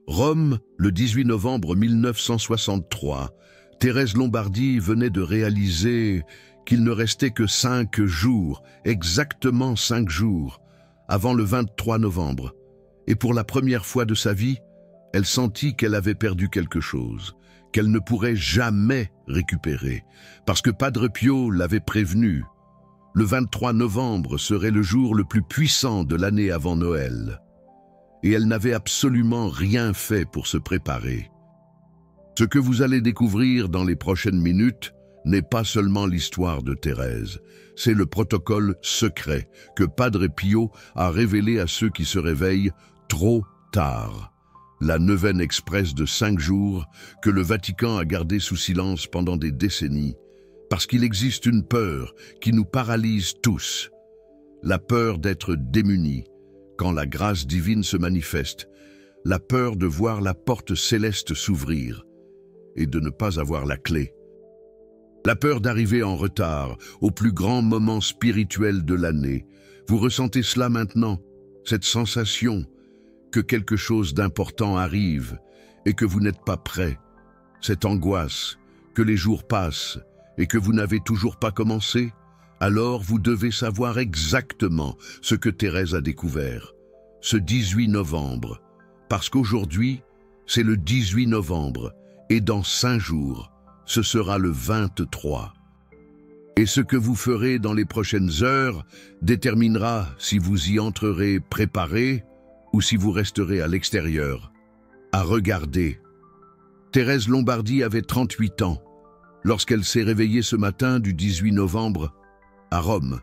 Rome, le 18 novembre 1963, Thérèse Lombardi venait de réaliser qu'il ne restait que 5 jours, exactement 5 jours, avant le 23 novembre. Et pour la première fois de sa vie, elle sentit qu'elle avait perdu quelque chose, qu'elle ne pourrait jamais récupérer, parce que Padre Pio l'avait prévenu. Le 23 novembre serait le jour le plus puissant de l'année avant Noël. Et elle n'avait absolument rien fait pour se préparer. Ce que vous allez découvrir dans les prochaines minutes n'est pas seulement l'histoire de Thérèse, c'est le protocole secret que Padre Pio a révélé à ceux qui se réveillent trop tard. La neuvaine express de 5 jours que le Vatican a gardée sous silence pendant des décennies, parce qu'il existe une peur qui nous paralyse tous, la peur d'être démunis quand la grâce divine se manifeste, la peur de voir la porte céleste s'ouvrir et de ne pas avoir la clé, la peur d'arriver en retard au plus grand moment spirituel de l'année. Vous ressentez cela maintenant, cette sensation que quelque chose d'important arrive et que vous n'êtes pas prêt, cette angoisse que les jours passent et que vous n'avez toujours pas commencé. Alors vous devez savoir exactement ce que Thérèse a découvert, ce 18 novembre, parce qu'aujourd'hui, c'est le 18 novembre, et dans 5 jours, ce sera le 23. Et ce que vous ferez dans les prochaines heures déterminera si vous y entrerez préparé ou si vous resterez à l'extérieur, à regarder. Thérèse Lombardi avait 38 ans lorsqu'elle s'est réveillée ce matin du 18 novembre à Rome.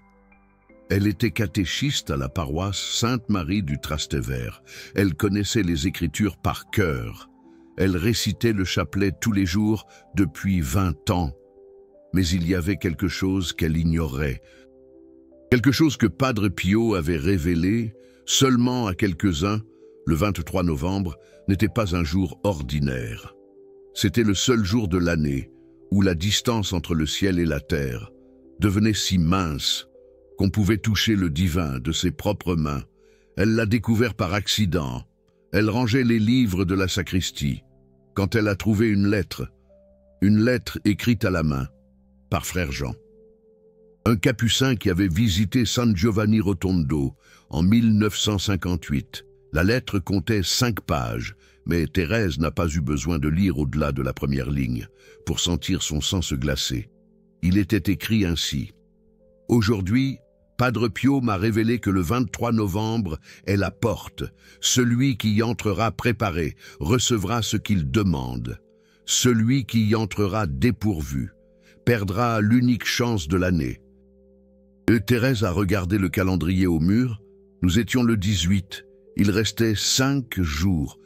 Elle était catéchiste à la paroisse Sainte-Marie du Trastevere. Elle connaissait les Écritures par cœur. Elle récitait le chapelet tous les jours depuis 20 ans. Mais il y avait quelque chose qu'elle ignorait. Quelque chose que Padre Pio avait révélé seulement à quelques-uns. Le 23 novembre n'était pas un jour ordinaire. C'était le seul jour de l'année où la distance entre le ciel et la terre devenait si mince qu'on pouvait toucher le divin de ses propres mains. Elle l'a découvert par accident. Elle rangeait les livres de la sacristie quand elle a trouvé une lettre écrite à la main par frère Jean. Un capucin qui avait visité San Giovanni Rotondo en 1958. La lettre comptait 5 pages, mais Thérèse n'a pas eu besoin de lire au-delà de la première ligne pour sentir son sang se glacer. Il était écrit ainsi: « Aujourd'hui, Padre Pio m'a révélé que le 23 novembre est la porte. Celui qui y entrera préparé recevra ce qu'il demande. Celui qui y entrera dépourvu perdra l'unique chance de l'année. » Et Thérèse a regardé le calendrier au mur. Nous étions le 18. Il restait 5 jours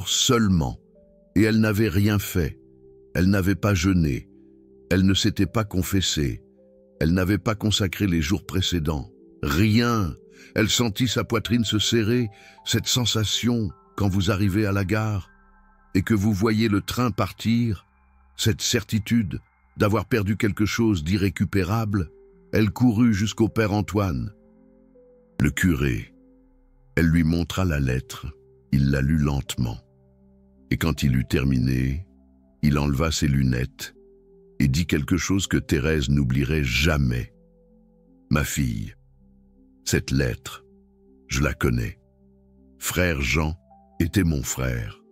seulement. Et elle n'avait rien fait. Elle n'avait pas jeûné. Elle ne s'était pas confessée. Elle n'avait pas consacré les jours précédents. Rien. Elle sentit sa poitrine se serrer, cette sensation quand vous arrivez à la gare et que vous voyez le train partir, cette certitude d'avoir perdu quelque chose d'irrécupérable. Elle courut jusqu'au Père Antoine, le curé. Elle lui montra la lettre. Il la lut lentement. Et quand il eut terminé, il enleva ses lunettes et dit quelque chose que Thérèse n'oublierait jamais. « Ma fille, cette lettre, je la connais. Frère Jean était mon frère.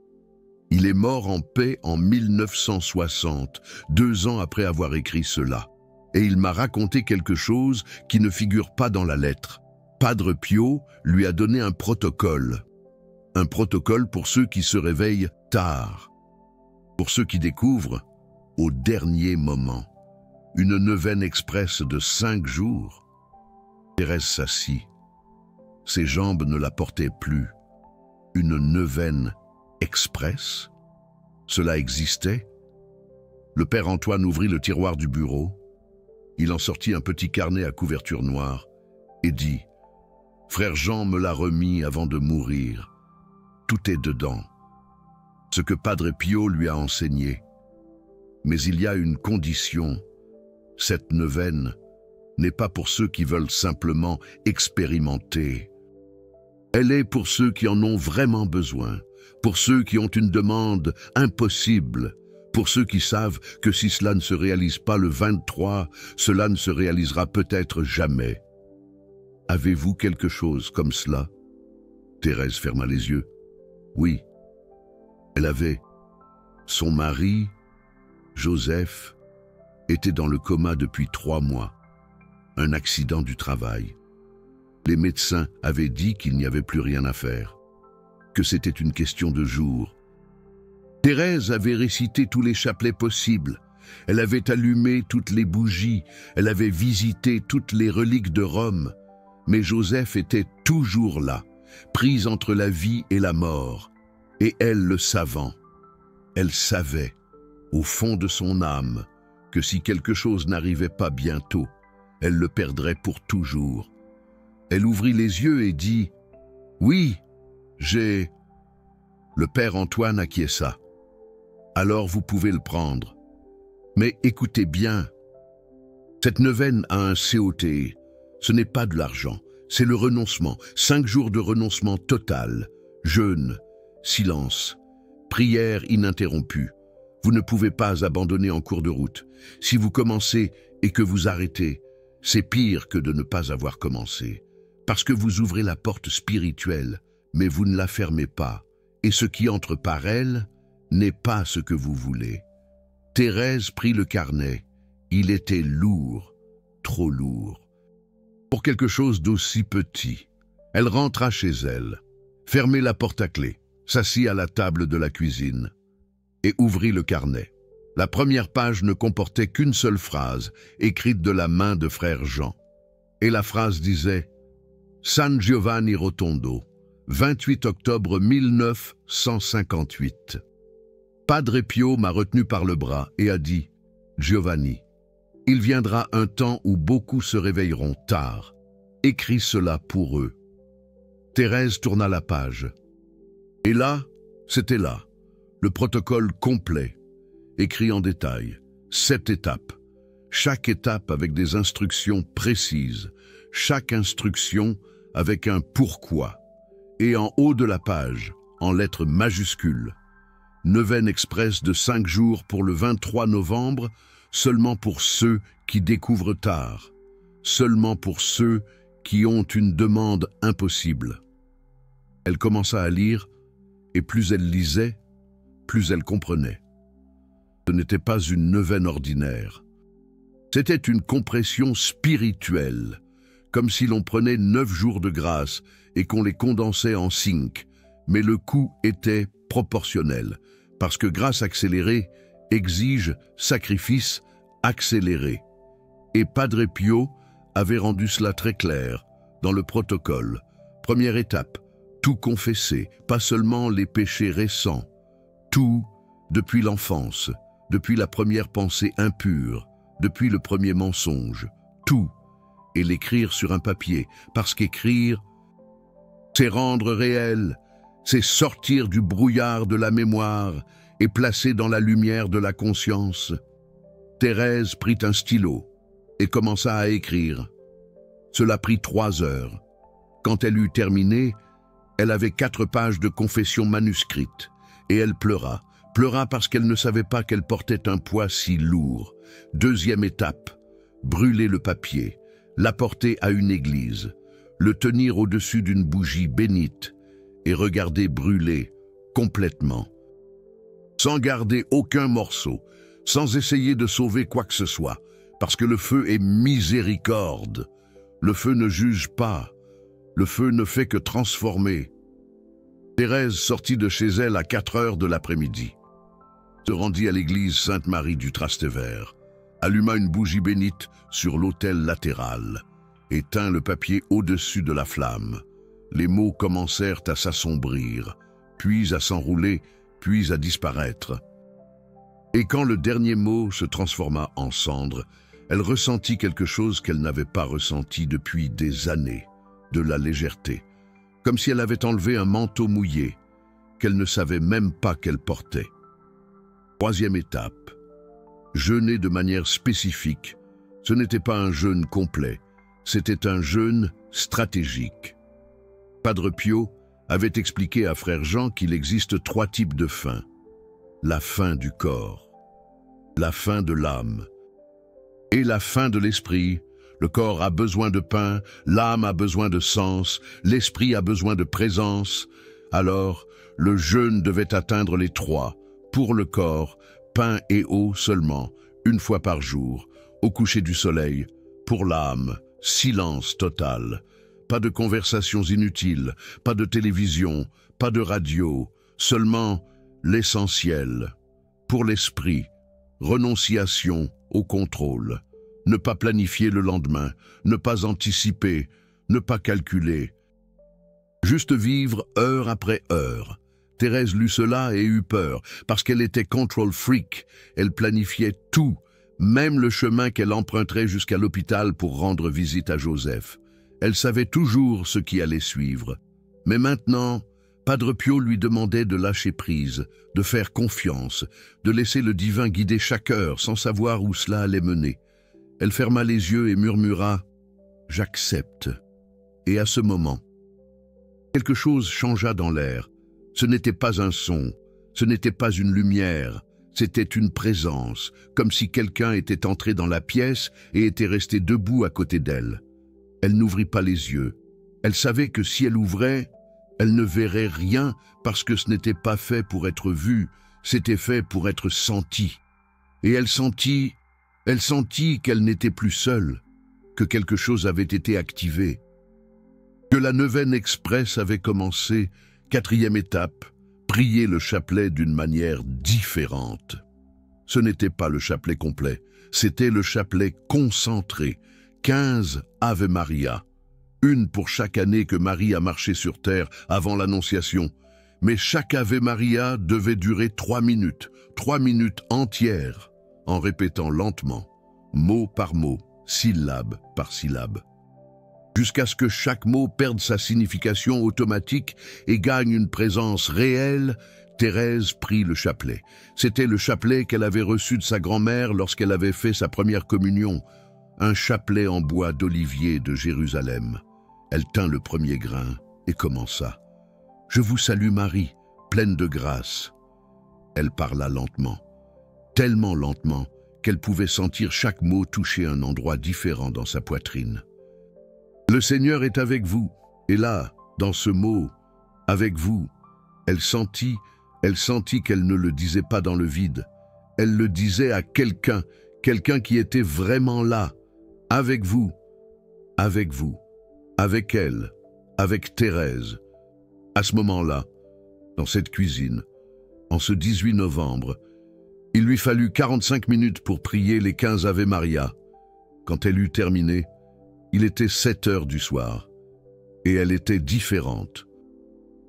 Il est mort en paix en 1960, 2 ans après avoir écrit cela. Et il m'a raconté quelque chose qui ne figure pas dans la lettre. Padre Pio lui a donné un protocole. Un protocole pour ceux qui se réveillent tard. Pour ceux qui découvrent au dernier moment. Une neuvaine express de 5 jours. Thérèse s'assit. Ses jambes ne la portaient plus. Une neuvaine express? Cela existait? Le Père Antoine ouvrit le tiroir du bureau. Il en sortit un petit carnet à couverture noire et dit « Frère Jean me l'a remis avant de mourir. Tout est dedans. Ce que Padre Pio lui a enseigné. Mais il y a une condition. Cette neuvaine n'est pas pour ceux qui veulent simplement expérimenter. Elle est pour ceux qui en ont vraiment besoin, pour ceux qui ont une demande impossible, pour ceux qui savent que si cela ne se réalise pas le 23, cela ne se réalisera peut-être jamais. Avez-vous quelque chose comme cela? Thérèse ferma les yeux. Oui, elle avait. Son mari, Joseph, était dans le coma depuis 3 mois. Un accident du travail. Les médecins avaient dit qu'il n'y avait plus rien à faire, que c'était une question de jours. Thérèse avait récité tous les chapelets possibles. Elle avait allumé toutes les bougies. Elle avait visité toutes les reliques de Rome. Mais Joseph était toujours là, prise entre la vie et la mort. Et elle le savant. Elle savait, au fond de son âme, que si quelque chose n'arrivait pas bientôt, elle le perdrait pour toujours. Elle ouvrit les yeux et dit « Oui, j'ai... » Le père Antoine acquiesça. « Alors vous pouvez le prendre. Mais écoutez bien, cette neuvaine a un COT. Ce n'est pas de l'argent, c'est le renoncement. 5 jours de renoncement total, jeûne, silence, prière ininterrompue. Vous ne pouvez pas abandonner en cours de route. Si vous commencez et que vous arrêtez, c'est pire que de ne pas avoir commencé. Parce que vous ouvrez la porte spirituelle, mais vous ne la fermez pas. Et ce qui entre par elle n'est pas ce que vous voulez. » Thérèse prit le carnet. Il était lourd, trop lourd. Pour quelque chose d'aussi petit, elle rentra chez elle, fermait la porte à clé, s'assit à la table de la cuisine et ouvrit le carnet. La première page ne comportait qu'une seule phrase, écrite de la main de frère Jean. Et la phrase disait « San Giovanni Rotondo, 28 octobre 1958. » Padre Pio m'a retenu par le bras et a dit « Giovanni, il viendra un temps où beaucoup se réveilleront tard. Écris cela pour eux. » Thérèse tourna la page. Et là, c'était là, le protocole complet, écrit en détail, 7 étapes. Chaque étape avec des instructions précises, chaque instruction avec un pourquoi. Et en haut de la page, en lettres majuscules, neuvaine express de 5 jours pour le 23 novembre, seulement pour ceux qui découvrent tard, seulement pour ceux qui ont une demande impossible. Elle commença à lire, et plus elle lisait, plus elle comprenait. Ce n'était pas une neuvaine ordinaire. C'était une compression spirituelle, comme si l'on prenait 9 jours de grâce et qu'on les condensait en 5, mais le coût était proportionnel, parce que grâce accélérée exige sacrifice accéléré. Et Padre Pio avait rendu cela très clair dans le protocole. Première étape, tout confesser, pas seulement les péchés récents, tout depuis l'enfance, depuis la première pensée impure, depuis le premier mensonge, tout, et l'écrire sur un papier, parce qu'écrire, c'est rendre réel, c'est sortir du brouillard de la mémoire et placer dans la lumière de la conscience. Thérèse prit un stylo et commença à écrire. Cela prit 3 heures. Quand elle eut terminé, elle avait 4 pages de confession manuscrite, et elle pleura parce qu'elle ne savait pas qu'elle portait un poids si lourd. Deuxième étape, brûler le papier, l'apporter à une église, le tenir au-dessus d'une bougie bénite et regarder brûler complètement, sans garder aucun morceau, sans essayer de sauver quoi que ce soit, parce que le feu est miséricorde. Le feu ne juge pas, le feu ne fait que transformer. Thérèse sortit de chez elle à 4 heures de l'après-midi, se rendit à l'église Sainte-Marie du Trastevere, alluma une bougie bénite sur l'autel latéral et tint le papier au-dessus de la flamme. Les mots commencèrent à s'assombrir, puis à s'enrouler, puis à disparaître. Et quand le dernier mot se transforma en cendre, elle ressentit quelque chose qu'elle n'avait pas ressenti depuis des années, de la légèreté, comme si elle avait enlevé un manteau mouillé, qu'elle ne savait même pas qu'elle portait. Troisième étape, jeûner de manière spécifique. Ce n'était pas un jeûne complet, c'était un jeûne stratégique. Padre Pio avait expliqué à frère Jean qu'il existe 3 types de faim. La faim du corps, la faim de l'âme et la faim de l'esprit. Le corps a besoin de pain, l'âme a besoin de sens, l'esprit a besoin de présence. Alors, le jeûne devait atteindre les 3. Pour le corps, pain et eau seulement, 1 fois par jour, au coucher du soleil. Pour l'âme, silence total. Pas de conversations inutiles, pas de télévision, pas de radio, seulement l'essentiel. Pour l'esprit, renonciation au contrôle. Ne pas planifier le lendemain, ne pas anticiper, ne pas calculer. Juste vivre heure après heure. Thérèse lut cela et eut peur, parce qu'elle était control freak. Elle planifiait tout, même le chemin qu'elle emprunterait jusqu'à l'hôpital pour rendre visite à Joseph. Elle savait toujours ce qui allait suivre. Mais maintenant, Padre Pio lui demandait de lâcher prise, de faire confiance, de laisser le divin guider chaque heure sans savoir où cela allait mener. Elle ferma les yeux et murmura « J'accepte ». Et à ce moment, quelque chose changea dans l'air. Ce n'était pas un son, ce n'était pas une lumière, c'était une présence, comme si quelqu'un était entré dans la pièce et était resté debout à côté d'elle. Elle n'ouvrit pas les yeux. Elle savait que si elle ouvrait, elle ne verrait rien parce que ce n'était pas fait pour être vu, c'était fait pour être senti. Et elle sentit qu'elle n'était plus seule, que quelque chose avait été activé, que la neuvaine express avait commencé. 4e étape, prier le chapelet d'une manière différente. Ce n'était pas le chapelet complet, c'était le chapelet concentré, 15 Ave Maria, 1 pour chaque année que Marie a marché sur terre avant l'Annonciation. Mais chaque Ave Maria devait durer 3 minutes entières, en répétant lentement, mot par mot, syllabe par syllabe, jusqu'à ce que chaque mot perde sa signification automatique et gagne une présence réelle. Thérèse prit le chapelet. C'était le chapelet qu'elle avait reçu de sa grand-mère lorsqu'elle avait fait sa première communion, un chapelet en bois d'olivier de Jérusalem. Elle tint le premier grain et commença. « Je vous salue Marie, pleine de grâce. » Elle parla lentement, tellement lentement qu'elle pouvait sentir chaque mot toucher un endroit différent dans sa poitrine. « Le Seigneur est avec vous. » Et là, dans ce mot, « avec vous », elle sentit qu'elle ne le disait pas dans le vide. Elle le disait à quelqu'un qui était vraiment là, avec vous, avec elle, avec Thérèse. À ce moment-là, dans cette cuisine, en ce 18 novembre, il lui fallut 45 minutes pour prier les 15 Ave Maria. Quand elle eut terminé, il était 7 heures du soir, et elle était différente.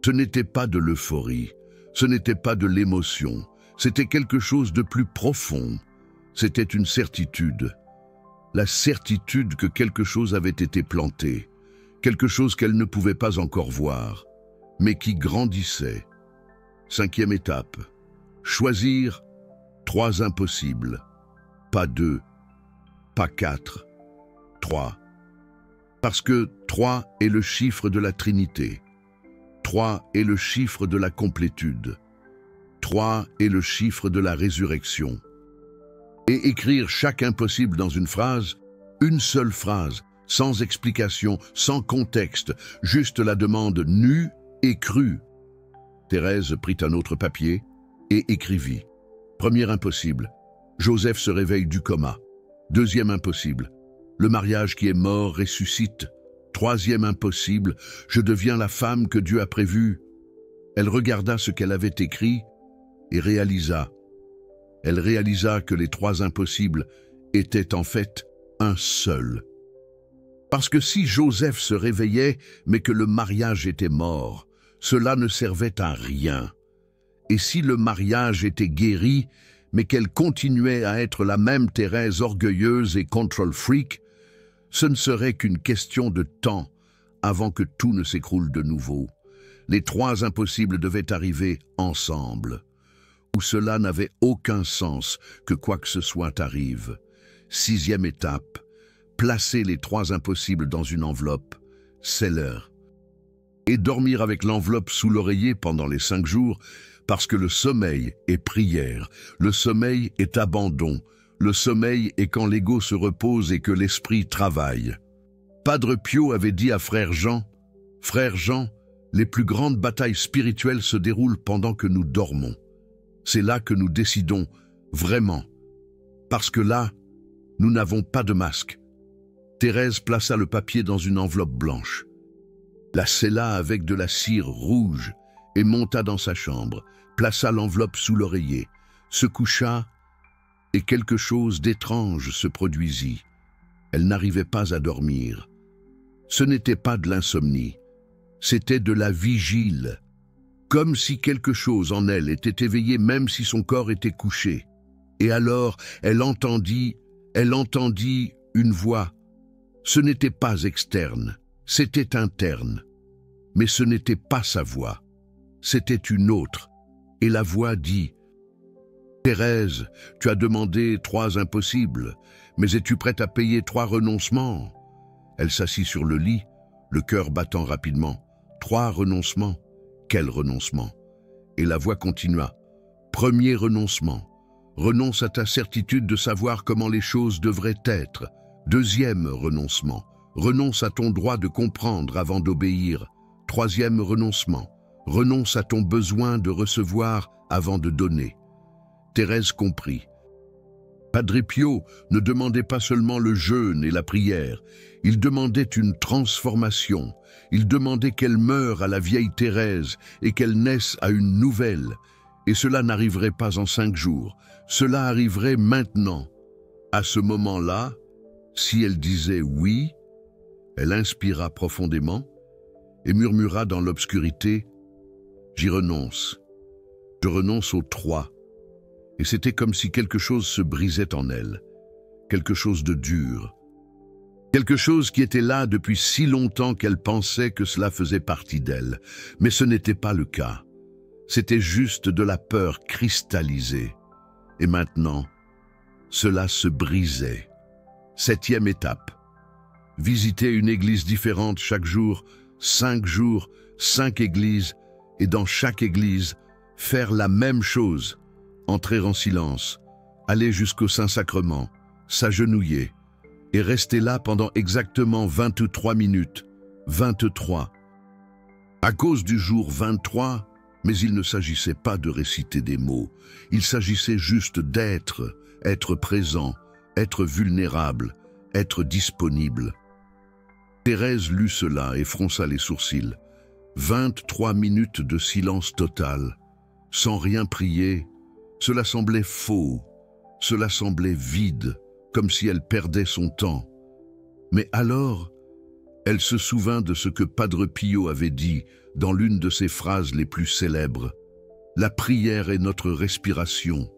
Ce n'était pas de l'euphorie, ce n'était pas de l'émotion, c'était quelque chose de plus profond. C'était une certitude, la certitude que quelque chose avait été planté, quelque chose qu'elle ne pouvait pas encore voir, mais qui grandissait. 5e étape, choisir 3 impossibles, pas 2, pas 4, 3. Parce que 3 est le chiffre de la Trinité. 3 est le chiffre de la complétude. 3 est le chiffre de la résurrection. Et écrire chaque impossible dans une phrase, une seule phrase, sans explication, sans contexte, juste la demande nue et crue. Thérèse prit un autre papier et écrivit. Premier impossible, Joseph se réveille du coma. 2e impossible, le mariage qui est mort ressuscite. 3e impossible, je deviens la femme que Dieu a prévue. Elle regarda ce qu'elle avait écrit et réalisa. Elle réalisa que les 3 impossibles étaient en fait un seul. Parce que si Joseph se réveillait, mais que le mariage était mort, cela ne servait à rien. Et si le mariage était guéri, mais qu'elle continuait à être la même Thérèse orgueilleuse et control freak, ce ne serait qu'une question de temps avant que tout ne s'écroule de nouveau. Les 3 impossibles devaient arriver ensemble, où cela n'avait aucun sens que quoi que ce soit arrive. 6e étape, placer les 3 impossibles dans une enveloppe, c'est l'heure. et dormir avec l'enveloppe sous l'oreiller pendant les 5 jours, parce que le sommeil est prière, le sommeil est abandon, le sommeil est quand l'ego se repose et que l'esprit travaille. Padre Pio avait dit à Frère Jean, « Frère Jean, les plus grandes batailles spirituelles se déroulent pendant que nous dormons. C'est là que nous décidons vraiment, parce que là, nous n'avons pas de masque. » Thérèse plaça le papier dans une enveloppe blanche, la scella avec de la cire rouge et monta dans sa chambre, plaça l'enveloppe sous l'oreiller, se coucha et quelque chose d'étrange se produisit. Elle n'arrivait pas à dormir. Ce n'était pas de l'insomnie, c'était de la vigile, comme si quelque chose en elle était éveillé même si son corps était couché. Et alors, elle entendit une voix. Ce n'était pas externe, c'était interne. Mais ce n'était pas sa voix, c'était une autre. Et la voix dit, « Thérèse, tu as demandé 3 impossibles, mais es-tu prête à payer 3 renoncements ?» Elle s'assit sur le lit, le cœur battant rapidement. 3 renoncements, quel renoncement? Et la voix continua, « Premier renoncement, renonce à ta certitude de savoir comment les choses devraient être. Deuxième renoncement, renonce à ton droit de comprendre avant d'obéir. Troisième renoncement, renonce à ton besoin de recevoir avant de donner. » Thérèse comprit. Padre Pio ne demandait pas seulement le jeûne et la prière, il demandait une transformation, il demandait qu'elle meure à la vieille Thérèse et qu'elle naisse à une nouvelle. Et cela n'arriverait pas en 5 jours, cela arriverait maintenant. À ce moment-là, si elle disait oui, elle inspira profondément et murmura dans l'obscurité, « J'y renonce, je renonce aux 3. » Et c'était comme si quelque chose se brisait en elle, quelque chose de dur, quelque chose qui était là depuis si longtemps qu'elle pensait que cela faisait partie d'elle. Mais ce n'était pas le cas, c'était juste de la peur cristallisée. Et maintenant, cela se brisait. 7e étape. Visiter une église différente chaque jour, 5 jours, 5 églises, et dans chaque église, faire la même chose. Entrer en silence, aller jusqu'au Saint-Sacrement, s'agenouiller, et rester là pendant exactement 23 minutes. 23. À cause du jour 23, mais il ne s'agissait pas de réciter des mots, il s'agissait juste d'être, être présent, être vulnérable, être disponible. Thérèse lut cela et fronça les sourcils. 23 minutes de silence total, sans rien prier. Cela semblait faux, cela semblait vide, comme si elle perdait son temps. Mais alors, elle se souvint de ce que Padre Pio avait dit dans l'une de ses phrases les plus célèbres. « La prière est notre respiration. »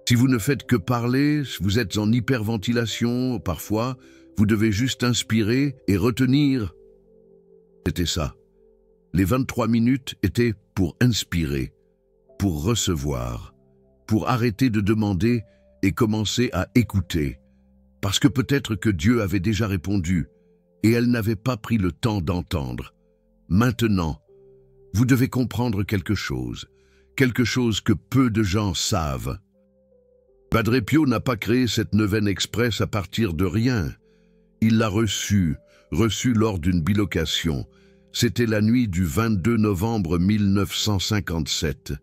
Si vous ne faites que parler, vous êtes en hyperventilation, parfois, vous devez juste inspirer et retenir. C'était ça. Les 23 minutes étaient pour inspirer, pour recevoir, pour arrêter de demander et commencer à écouter, parce que peut-être que Dieu avait déjà répondu et elle n'avait pas pris le temps d'entendre. Maintenant, vous devez comprendre quelque chose que peu de gens savent. Padre Pio n'a pas créé cette neuvaine express à partir de rien. Il l'a reçue lors d'une bilocation. C'était la nuit du 22 novembre 1957.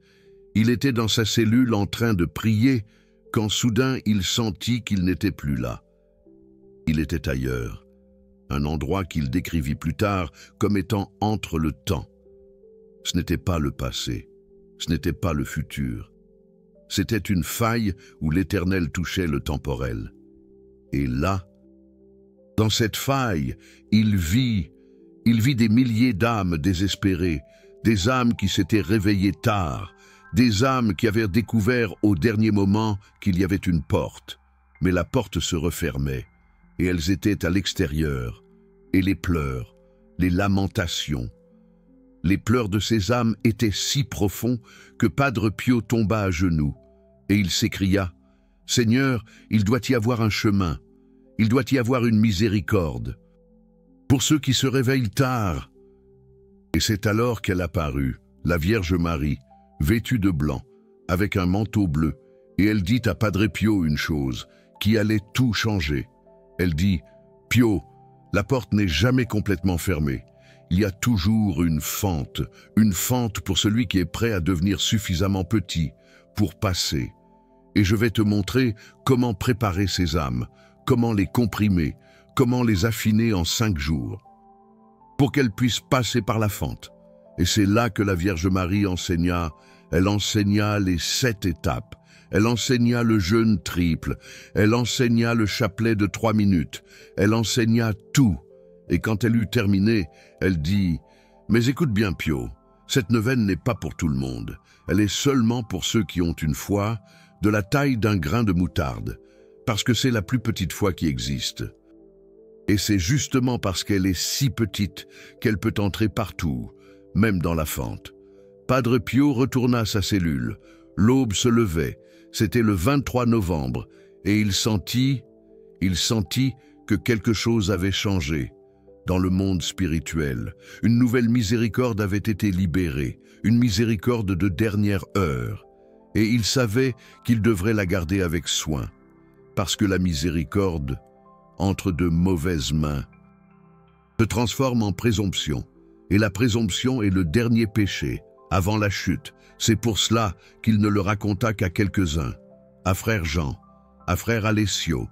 Il était dans sa cellule en train de prier quand soudain il sentit qu'il n'était plus là. Il était ailleurs, un endroit qu'il décrivit plus tard comme étant entre le temps. Ce n'était pas le passé, ce n'était pas le futur. C'était une faille où l'Éternel touchait le temporel. Et là, dans cette faille, il vit des milliers d'âmes désespérées, des âmes qui s'étaient réveillées tard, des âmes qui avaient découvert au dernier moment qu'il y avait une porte, mais la porte se refermait, et elles étaient à l'extérieur, et les pleurs, les lamentations. Les pleurs de ces âmes étaient si profonds que Padre Pio tomba à genoux, et il s'écria, « Seigneur, il doit y avoir un chemin, il doit y avoir une miséricorde. Pour ceux qui se réveillent tard, Et c'est alors qu'elle apparut, la Vierge Marie, vêtue de blanc, avec un manteau bleu, et elle dit à Padre Pio une chose, qui allait tout changer. Elle dit, « Pio, la porte n'est jamais complètement fermée. Il y a toujours une fente pour celui qui est prêt à devenir suffisamment petit pour passer. Et je vais te montrer comment préparer ces âmes, comment les comprimer, comment les affiner en 5 jours, pour qu'elles puissent passer par la fente. » Et c'est là que la Vierge Marie enseigna. Elle enseigna les 7 étapes. Elle enseigna le jeûne triple. Elle enseigna le chapelet de 3 minutes. Elle enseigna tout. Et quand elle eut terminé, elle dit, « Mais écoute bien, Pio, cette neuvaine n'est pas pour tout le monde. Elle est seulement pour ceux qui ont une foi de la taille d'un grain de moutarde, parce que c'est la plus petite foi qui existe. Et c'est justement parce qu'elle est si petite qu'elle peut entrer partout, même dans la fente. » Padre Pio retourna à sa cellule. L'aube se levait. C'était le 23 novembre, et il sentit que quelque chose avait changé. Dans le monde spirituel, une nouvelle miséricorde avait été libérée, une miséricorde de dernière heure, et il savait qu'il devrait la garder avec soin, parce que la miséricorde, entre de mauvaises mains, se transforme en présomption, et la présomption est le dernier péché, avant la chute. C'est pour cela qu'il ne le raconta qu'à quelques-uns, à frère Jean, à frère Alessio,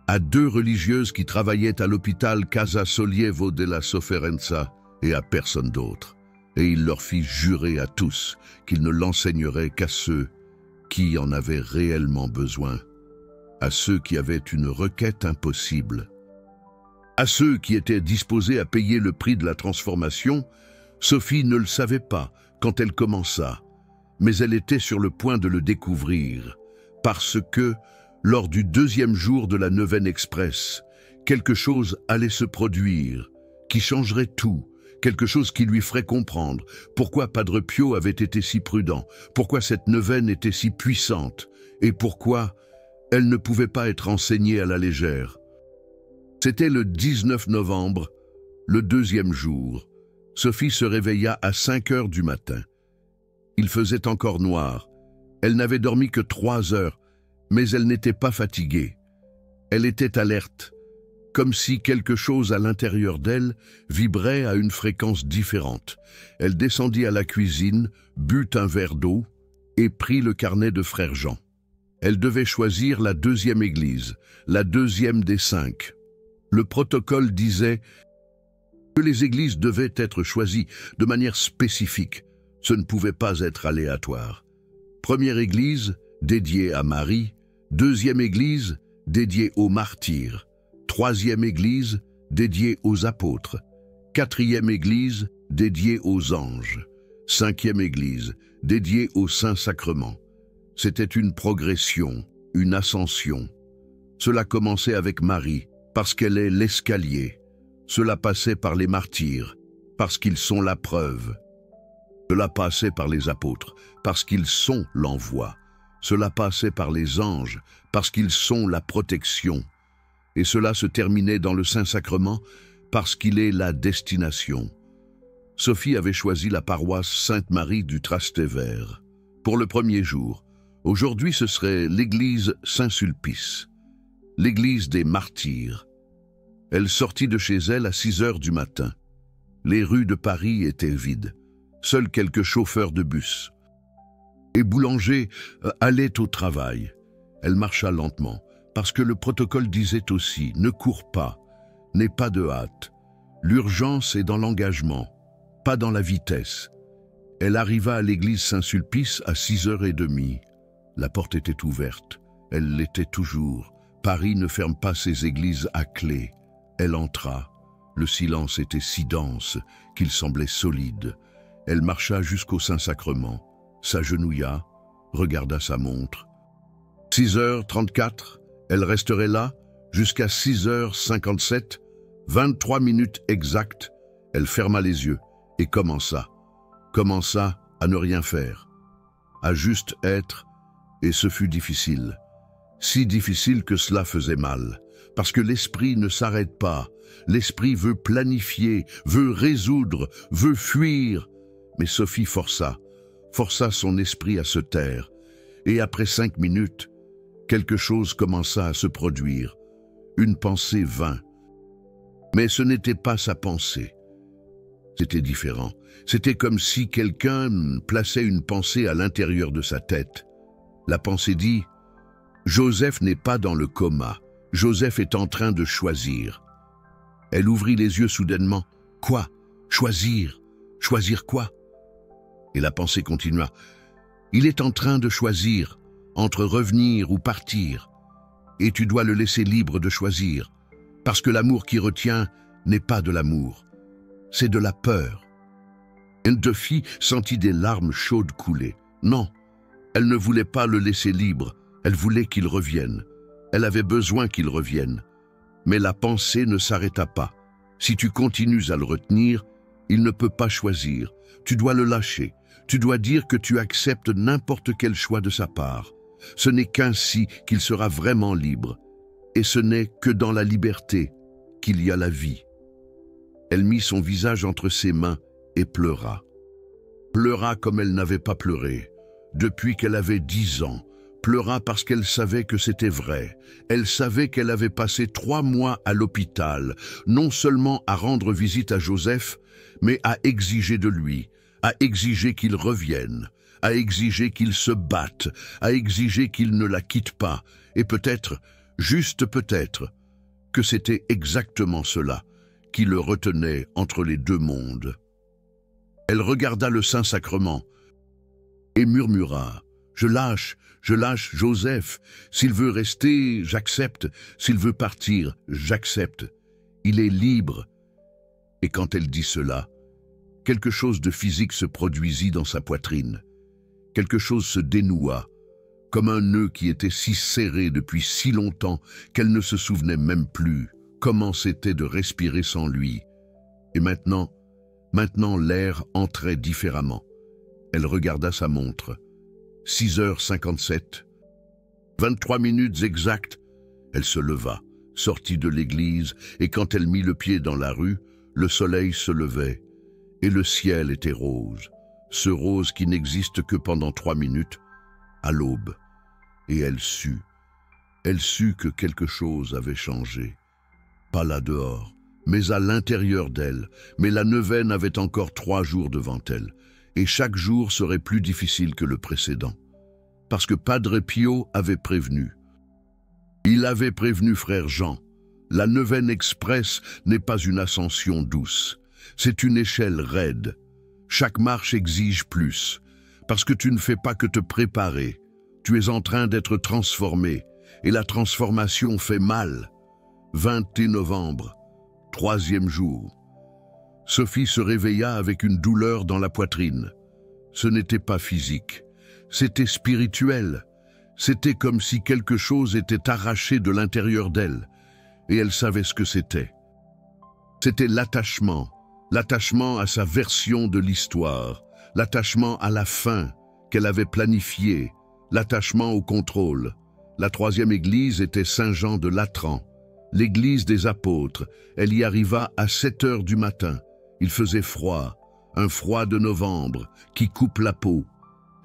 à 2 religieuses qui travaillaient à l'hôpital Casa Sollievo della Sofferenza, et à personne d'autre. Et il leur fit jurer à tous qu'il ne l'enseignerait qu'à ceux qui en avaient réellement besoin, à ceux qui avaient une requête impossible. À ceux qui étaient disposés à payer le prix de la transformation, Sophie ne le savait pas quand elle commença, mais elle était sur le point de le découvrir, parce que, lors du 2e jour de la neuvaine express, quelque chose allait se produire, qui changerait tout, quelque chose qui lui ferait comprendre pourquoi Padre Pio avait été si prudent, pourquoi cette neuvaine était si puissante, et pourquoi elle ne pouvait pas être enseignée à la légère. C'était le 19 novembre, le 2e jour. Sophie se réveilla à 5 heures du matin. Il faisait encore noir. Elle n'avait dormi que 3 heures, mais elle n'était pas fatiguée. Elle était alerte, comme si quelque chose à l'intérieur d'elle vibrait à une fréquence différente. Elle descendit à la cuisine, but un verre d'eau et prit le carnet de frère Jean. Elle devait choisir la 2e église, la 2e des 5. Le protocole disait que les églises devaient être choisies de manière spécifique. Ce ne pouvait pas être aléatoire. Première église, dédiée à Marie. 2e église, dédiée aux martyrs. 3e église, dédiée aux apôtres. 4e église, dédiée aux anges. 5e église, dédiée au Saint-Sacrement. C'était une progression, une ascension. Cela commençait avec Marie, parce qu'elle est l'escalier. Cela passait par les martyrs, parce qu'ils sont la preuve. Cela passait par les apôtres, parce qu'ils sont l'envoi. Cela passait par les anges, parce qu'ils sont la protection. Et cela se terminait dans le Saint-Sacrement, parce qu'il est la destination. Sophie avait choisi la paroisse Sainte-Marie du Trastevere pour le 1er jour. Aujourd'hui, ce serait l'église Saint-Sulpice, l'église des martyrs. Elle sortit de chez elle à 6 heures du matin. Les rues de Paris étaient vides. Seuls quelques chauffeurs de bus et boulangers allaient au travail. Elle marcha lentement, parce que le protocole disait aussi « Ne cours pas, n'aie pas de hâte. L'urgence est dans l'engagement, pas dans la vitesse. » Elle arriva à l'église Saint-Sulpice à 6h30. La porte était ouverte. Elle l'était toujours. Paris ne ferme pas ses églises à clé. Elle entra. Le silence était si dense qu'il semblait solide. Elle marcha jusqu'au Saint-Sacrement, s'agenouilla, regarda sa montre. 6h34, elle resterait là jusqu'à 6h57, 23 minutes exactes. Elle ferma les yeux et commença à ne rien faire, à juste être, et ce fut difficile. Si difficile que cela faisait mal, parce que l'esprit ne s'arrête pas. L'esprit veut planifier, veut résoudre, veut fuir. Mais Sophie força son esprit à se taire. Et après 5 minutes, quelque chose commença à se produire. Une pensée vint. Mais ce n'était pas sa pensée. C'était différent. C'était comme si quelqu'un plaçait une pensée à l'intérieur de sa tête. La pensée dit « Joseph n'est pas dans le coma. Joseph est en train de choisir. » Elle ouvrit les yeux soudainement. « Quoi? Choisir? Choisir quoi ?» Et la pensée continua. « Il est en train de choisir entre revenir ou partir. Et tu dois le laisser libre de choisir, parce que l'amour qui retient n'est pas de l'amour. C'est de la peur. » Sophie sentit des larmes chaudes couler. Non, elle ne voulait pas le laisser libre, elle voulait qu'il revienne. Elle avait besoin qu'il revienne. Mais la pensée ne s'arrêta pas. Si tu continues à le retenir, il ne peut pas choisir. Tu dois le lâcher. Tu dois dire que tu acceptes n'importe quel choix de sa part. Ce n'est qu'ainsi qu'il sera vraiment libre. Et ce n'est que dans la liberté qu'il y a la vie. Elle mit son visage entre ses mains et pleura. Pleura comme elle n'avait pas pleuré depuis qu'elle avait 10 ans. Pleura parce qu'elle savait que c'était vrai. Elle savait qu'elle avait passé 3 mois à l'hôpital, non seulement à rendre visite à Joseph, mais à exiger de lui, à exiger qu'il revienne, à exiger qu'il se batte, à exiger qu'il ne la quitte pas. Et peut-être, juste peut-être, que c'était exactement cela qui le retenait entre les deux mondes. Elle regarda le Saint-Sacrement et murmura « Je lâche Joseph. S'il veut rester, j'accepte. S'il veut partir, j'accepte. Il est libre. » Et quand elle dit cela, quelque chose de physique se produisit dans sa poitrine. Quelque chose se dénoua, comme un nœud qui était si serré depuis si longtemps qu'elle ne se souvenait même plus comment c'était de respirer sans lui. Et maintenant l'air entrait différemment. Elle regarda sa montre. 6h57. 23 minutes exactes. Elle se leva, sortit de l'église, et quand elle mit le pied dans la rue, le soleil se levait, et le ciel était rose. Ce rose qui n'existe que pendant 3 minutes, à l'aube. Et elle sut que quelque chose avait changé. Pas là dehors, mais à l'intérieur d'elle. Mais la neuvaine avait encore 3 jours devant elle, et chaque jour serait plus difficile que le précédent. Parce que Padre Pio avait prévenu. Il avait prévenu frère Jean. La neuvaine express n'est pas une ascension douce. C'est une échelle raide. Chaque marche exige plus, parce que tu ne fais pas que te préparer. Tu es en train d'être transformé, et la transformation fait mal. 20 novembre, 3e jour. Sophie se réveilla avec une douleur dans la poitrine. Ce n'était pas physique, c'était spirituel. C'était comme si quelque chose était arraché de l'intérieur d'elle, et elle savait ce que c'était. C'était l'attachement à sa version de l'histoire, l'attachement à la fin qu'elle avait planifiée, l'attachement au contrôle. La 3e église était Saint-Jean de Latran, l'église des apôtres. Elle y arriva à 7h du matin. Il faisait froid, un froid de novembre qui coupe la peau.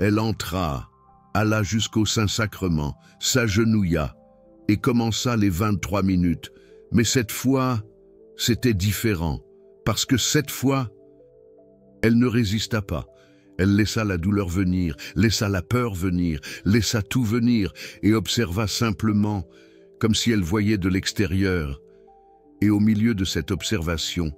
Elle entra, alla jusqu'au Saint-Sacrement, s'agenouilla et commença les 23 minutes. Mais cette fois, c'était différent, parce que cette fois, elle ne résista pas. Elle laissa la douleur venir, laissa la peur venir, laissa tout venir et observa simplement, comme si elle voyait de l'extérieur. Et au milieu de cette observation,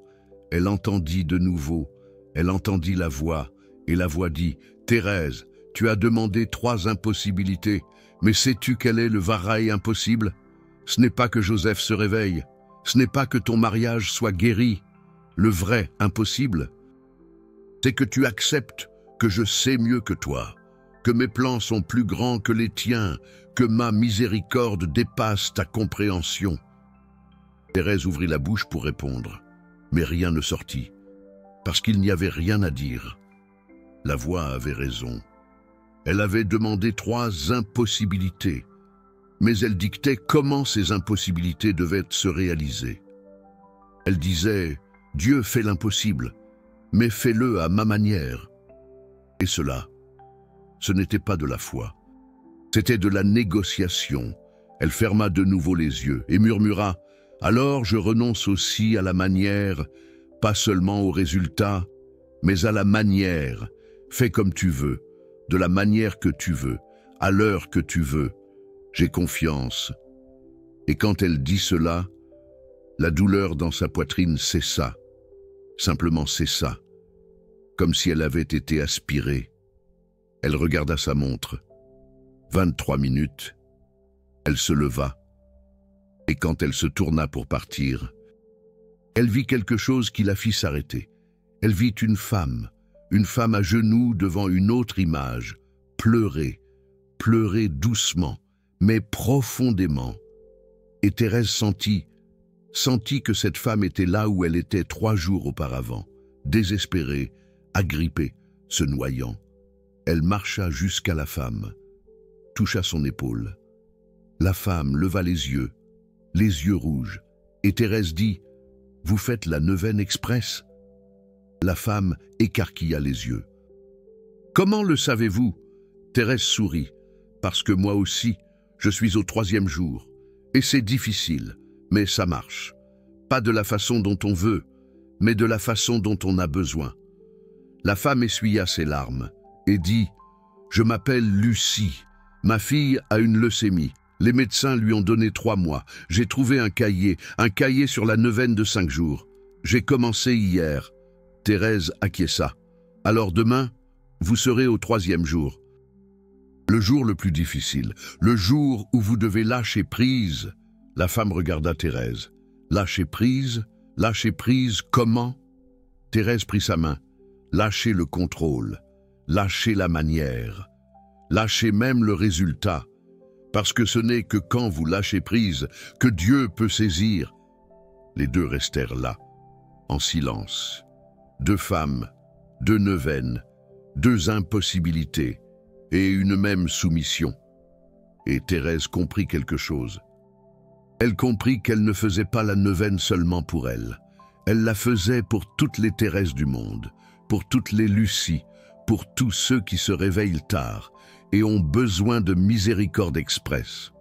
elle entendit de nouveau, elle entendit la voix, et la voix dit « Thérèse, tu as demandé 3 impossibilités, mais sais-tu quel est le varail impossible? Ce n'est pas que Joseph se réveille, ce n'est pas que ton mariage soit guéri. Le vrai impossible, c'est que tu acceptes que je sais mieux que toi, que mes plans sont plus grands que les tiens, que ma miséricorde dépasse ta compréhension. » Thérèse ouvrit la bouche pour répondre, mais rien ne sortit, parce qu'il n'y avait rien à dire. La voix avait raison. Elle avait demandé 3 impossibilités. mais elle dictait comment ces impossibilités devaient se réaliser. Elle disait « Dieu fait l'impossible, mais fais-le à ma manière ». Et cela, ce n'était pas de la foi, c'était de la négociation. Elle ferma de nouveau les yeux et murmura « Alors je renonce aussi à la manière, pas seulement au résultat, mais à la manière. Fais comme tu veux, de la manière que tu veux, à l'heure que tu veux. J'ai confiance. » Et quand elle dit cela, la douleur dans sa poitrine cessa, simplement cessa, comme si elle avait été aspirée. Elle regarda sa montre. 23 minutes. Elle se leva. Et quand elle se tourna pour partir, elle vit quelque chose qui la fit s'arrêter. Elle vit une femme à genoux devant une autre image, pleurer doucement, mais profondément. Et Thérèse sentit que cette femme était là où elle était 3 jours auparavant, désespérée, agrippée, se noyant. Elle marcha jusqu'à la femme, toucha son épaule. La femme leva les yeux rouges, et Thérèse dit « Vous faites la neuvaine express ?» La femme écarquilla les yeux. « Comment le savez-vous » Thérèse sourit. « Parce que moi aussi, je suis au 3e jour, et c'est difficile, mais ça marche. Pas de la façon dont on veut, mais de la façon dont on a besoin. » La femme essuya ses larmes et dit « Je m'appelle Lucie. Ma fille a une leucémie. Les médecins lui ont donné 3 mois. J'ai trouvé un cahier sur la neuvaine de 5 jours. J'ai commencé hier. » Thérèse acquiesça. « Alors demain, vous serez au 3e jour. Le jour le plus difficile, le jour où vous devez lâcher prise. » La femme regarda Thérèse. « Lâcher prise comment ?» Thérèse prit sa main. « Lâcher le contrôle, lâcher la manière, lâcher même le résultat, parce que ce n'est que quand vous lâchez prise que Dieu peut saisir. » Les deux restèrent là, en silence. 2 femmes, 2 neuvaines, 2 impossibilités et une même soumission. Et Thérèse comprit quelque chose. Elle comprit qu'elle ne faisait pas la neuvaine seulement pour elle. Elle la faisait pour toutes les Thérèses du monde, pour toutes les Lucies, pour tous ceux qui se réveillent tard et ont besoin de miséricorde express.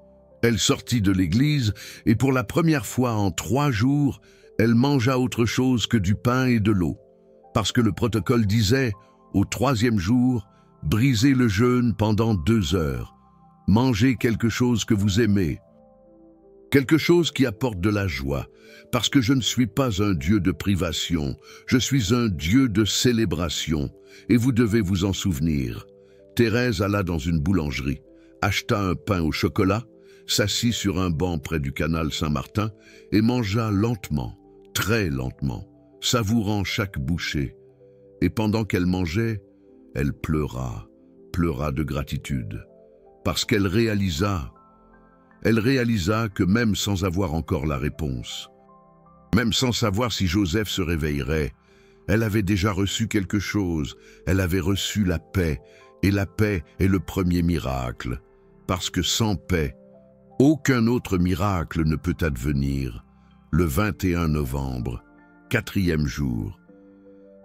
Elle sortit de l'église et pour la première fois en 3 jours, elle mangea autre chose que du pain et de l'eau. Parce que le protocole disait, au 3e jour, brisez le jeûne pendant 2 heures. Mangez quelque chose que vous aimez. Quelque chose qui apporte de la joie, parce que je ne suis pas un Dieu de privation, je suis un Dieu de célébration, et vous devez vous en souvenir. Thérèse alla dans une boulangerie, acheta un pain au chocolat, s'assit sur un banc près du canal Saint-Martin et mangea lentement, très lentement, savourant chaque bouchée. Et pendant qu'elle mangeait, elle pleura de gratitude, parce qu'elle réalisa que même sans avoir encore la réponse, même sans savoir si Joseph se réveillerait, elle avait déjà reçu quelque chose, elle avait reçu la paix, et la paix est le premier miracle, parce que sans paix, aucun autre miracle ne peut advenir. Le 21 novembre, 4e jour,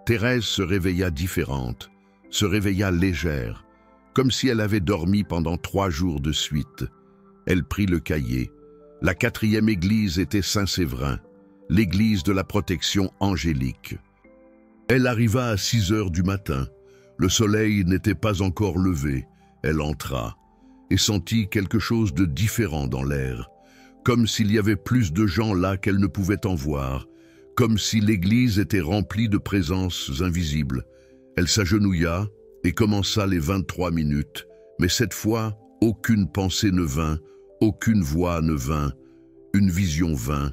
Thérèse se réveilla différente, se réveilla légère, comme si elle avait dormi pendant 3 jours de suite. Elle prit le cahier. La 4e église était Saint-Séverin, l'église de la protection angélique. Elle arriva à 6 heures du matin. Le soleil n'était pas encore levé. Elle entra et sentit quelque chose de différent dans l'air, comme s'il y avait plus de gens là qu'elle ne pouvait en voir, comme si l'église était remplie de présences invisibles. Elle s'agenouilla et commença les 23 minutes, mais cette fois, aucune pensée ne vint, aucune voix ne vint, une vision vint.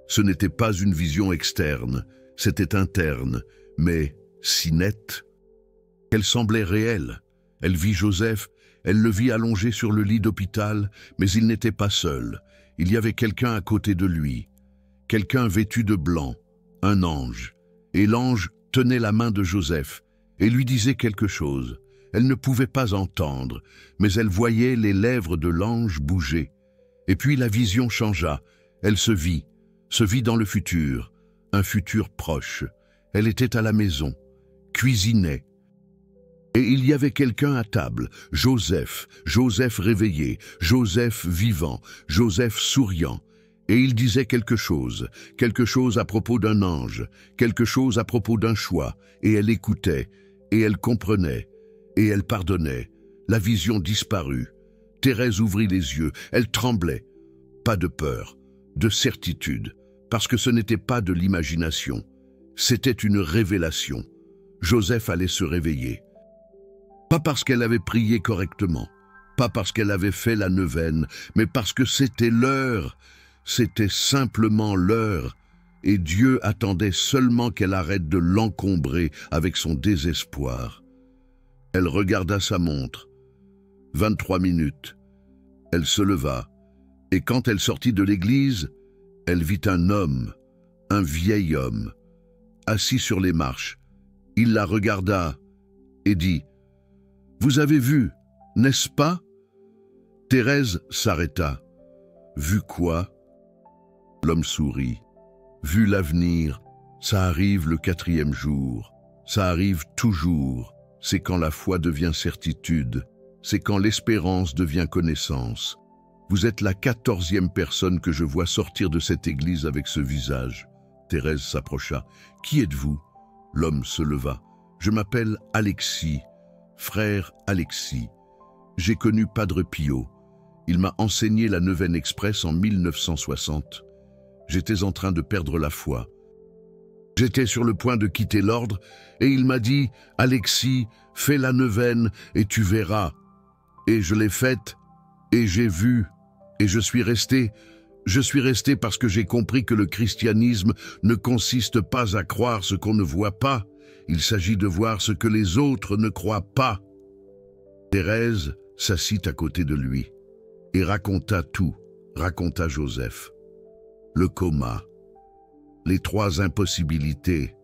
Ce n'était pas une vision externe, c'était interne, mais si nette qu'elle semblait réelle. Elle vit Joseph, elle le vit allongé sur le lit d'hôpital, mais il n'était pas seul. Il y avait quelqu'un à côté de lui, quelqu'un vêtu de blanc, un ange. Et l'ange tenait la main de Joseph et lui disait quelque chose. Elle ne pouvait pas entendre, mais elle voyait les lèvres de l'ange bouger. Et puis la vision changea. Elle se vit dans le futur, un futur proche. Elle était à la maison, cuisinait. Et il y avait quelqu'un à table, Joseph réveillé, Joseph vivant, Joseph souriant. Et il disait quelque chose à propos d'un ange, quelque chose à propos d'un choix. Et elle écoutait, et elle comprenait, et elle pardonnait. La vision disparut. Thérèse ouvrit les yeux, elle tremblait. Pas de peur, de certitude, parce que ce n'était pas de l'imagination. C'était une révélation. Joseph allait se réveiller. Pas parce qu'elle avait prié correctement, pas parce qu'elle avait fait la neuvaine, mais parce que c'était l'heure. C'était simplement l'heure, et Dieu attendait seulement qu'elle arrête de l'encombrer avec son désespoir. Elle regarda sa montre. 23 minutes. Elle se leva, et quand elle sortit de l'église, elle vit un homme, un vieil homme, assis sur les marches. Il la regarda et dit « Vous avez vu, n'est-ce pas ?» Thérèse s'arrêta. « Vu quoi ?» L'homme sourit. « Vu l'avenir, ça arrive le 4e jour, ça arrive toujours. C'est quand la foi devient certitude, c'est quand l'espérance devient connaissance. Vous êtes la 14e personne que je vois sortir de cette église avec ce visage. » Thérèse s'approcha. « Qui êtes-vous » L'homme se leva. « Je m'appelle Alexis, frère Alexis. J'ai connu Padre Pio. Il m'a enseigné la Neuvaine Express en 1960. J'étais en train de perdre la foi. J'étais sur le point de quitter l'ordre et il m'a dit « Alexis, fais la neuvaine et tu verras. » Et je l'ai faite et j'ai vu et je suis resté. Je suis resté parce que j'ai compris que le christianisme ne consiste pas à croire ce qu'on ne voit pas. Il s'agit de voir ce que les autres ne croient pas. Thérèse s'assit à côté de lui et raconta tout, raconta Joseph. Le coma, les 3 impossibilités,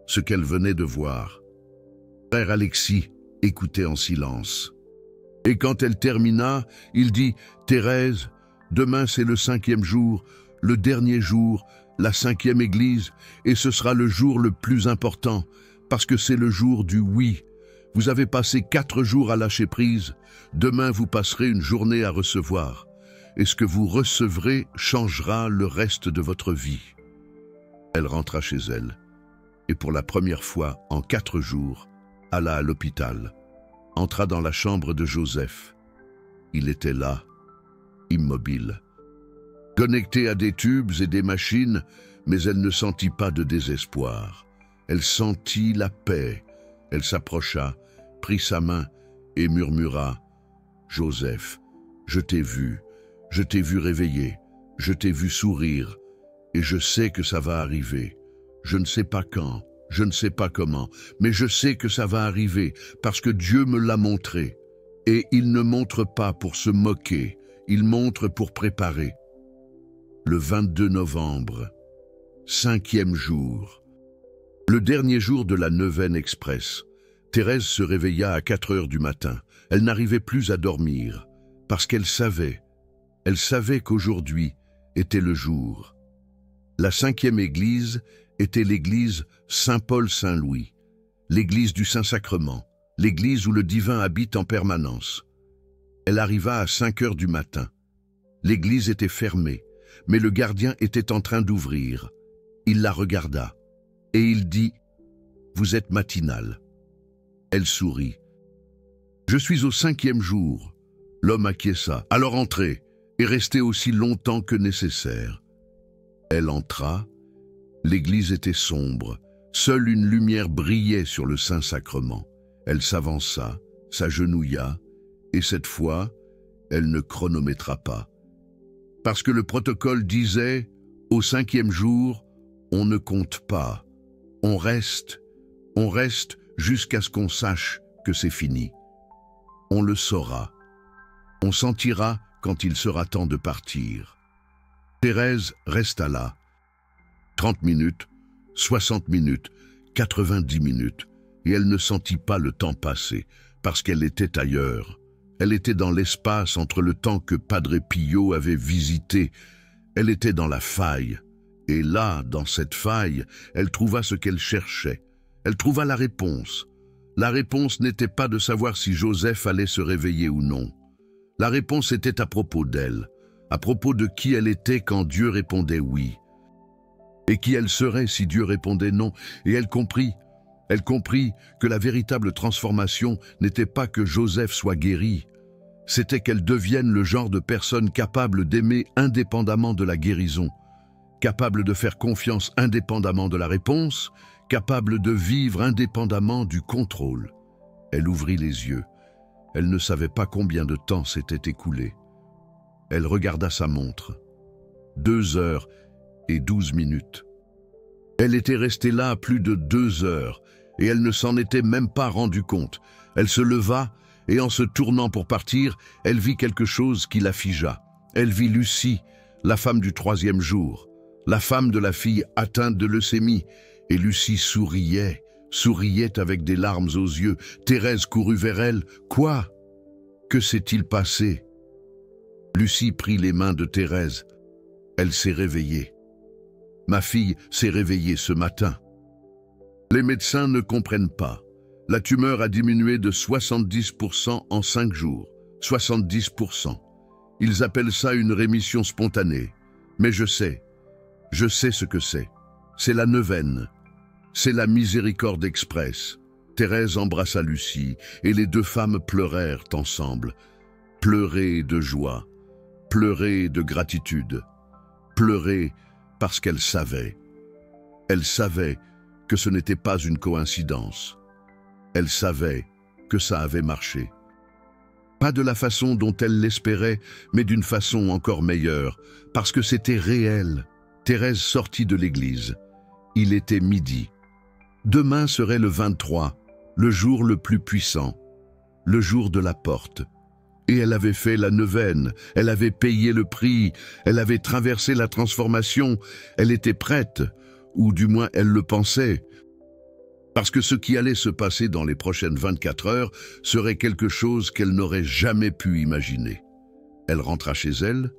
ce qu'elle venait de voir. Frère Alexis écoutait en silence. Et quand elle termina, il dit « Thérèse, demain c'est le 5e jour, le dernier jour, la 5e église, et ce sera le jour le plus important, parce que c'est le jour du oui. Vous avez passé 4 jours à lâcher prise, demain vous passerez une journée à recevoir. Et ce que vous recevrez changera le reste de votre vie. » Elle rentra chez elle, et pour la première fois en 4 jours, alla à l'hôpital, entra dans la chambre de Joseph. Il était là, immobile, connecté à des tubes et des machines, mais elle ne sentit pas de désespoir. Elle sentit la paix. Elle s'approcha, prit sa main et murmura « Joseph, je t'ai vu réveillé, je t'ai vu sourire, et je sais que ça va arriver. Je ne sais pas quand, je ne sais pas comment, mais je sais que ça va arriver parce que Dieu me l'a montré. Et il ne montre pas pour se moquer, il montre pour préparer. » Le 22 novembre, 5e jour. Le dernier jour de la Neuvaine Express, Thérèse se réveilla à 4 heures du matin. Elle n'arrivait plus à dormir, parce qu'elle savait qu'aujourd'hui était le jour. La 5e église était l'église Saint-Paul-Saint-Louis, l'église du Saint-Sacrement, l'église où le divin habite en permanence. Elle arriva à 5 heures du matin. L'église était fermée, mais le gardien était en train d'ouvrir. Il la regarda, et il dit « Vous êtes matinale. » Elle sourit. « Je suis au 5e jour. » L'homme acquiesça. « Alors entrez, et restez aussi longtemps que nécessaire. » Elle entra. L'église était sombre. Seule une lumière brillait sur le Saint-Sacrement. Elle s'avança, s'agenouilla, et cette fois, elle ne chronométra pas. Parce que le protocole disait « Au 5e jour, on ne compte pas. On reste jusqu'à ce qu'on sache que c'est fini. On le saura. On sentira quand il sera temps de partir. » Thérèse resta là. 30 minutes, 60 minutes, 90 minutes, et elle ne sentit pas le temps passer, parce qu'elle était ailleurs. Elle était dans l'espace entre le temps que Padre Pio avait visité. Elle était dans la faille. Et là, dans cette faille, elle trouva ce qu'elle cherchait. Elle trouva la réponse. La réponse n'était pas de savoir si Joseph allait se réveiller ou non. La réponse était à propos d'elle, à propos de qui elle était quand Dieu répondait oui. Et qui elle serait si Dieu répondait non. Et elle comprit que la véritable transformation n'était pas que Joseph soit guéri, c'était qu'elle devienne le genre de personne capable d'aimer indépendamment de la guérison, capable de faire confiance indépendamment de la réponse, capable de vivre indépendamment du contrôle. Elle ouvrit les yeux. Elle ne savait pas combien de temps s'était écoulé. Elle regarda sa montre. 2h12. Elle était restée là plus de 2 heures, et elle ne s'en était même pas rendue compte. Elle se leva, et en se tournant pour partir, elle vit quelque chose qui la figea. Elle vit Lucie, la femme du 3e jour, la femme de la fille atteinte de leucémie, et Lucie souriait avec des larmes aux yeux. Thérèse courut vers elle. « Quoi? Que s'est-il passé ?» Lucie prit les mains de Thérèse. Elle s'est réveillée. « Ma fille s'est réveillée ce matin. » Les médecins ne comprennent pas. La tumeur a diminué de 70% en 5 jours. 70%. Ils appellent ça une rémission spontanée. Mais je sais ce que c'est. C'est la neuvaine. C'est la miséricorde express. Thérèse embrassa Lucie et les 2 femmes pleurèrent ensemble. Pleuraient de joie, pleuraient de gratitude, pleuraient parce qu'elles savaient. Elles savaient que ce n'était pas une coïncidence. Elles savaient que ça avait marché. Pas de la façon dont elles l'espéraient, mais d'une façon encore meilleure, parce que c'était réel. Thérèse sortit de l'église. Il était midi. Demain serait le 23, le jour le plus puissant, le jour de la porte. Et elle avait fait la neuvaine, elle avait payé le prix, elle avait traversé la transformation, elle était prête, ou du moins elle le pensait. Parce que ce qui allait se passer dans les prochaines 24 heures serait quelque chose qu'elle n'aurait jamais pu imaginer. Elle rentra chez elle,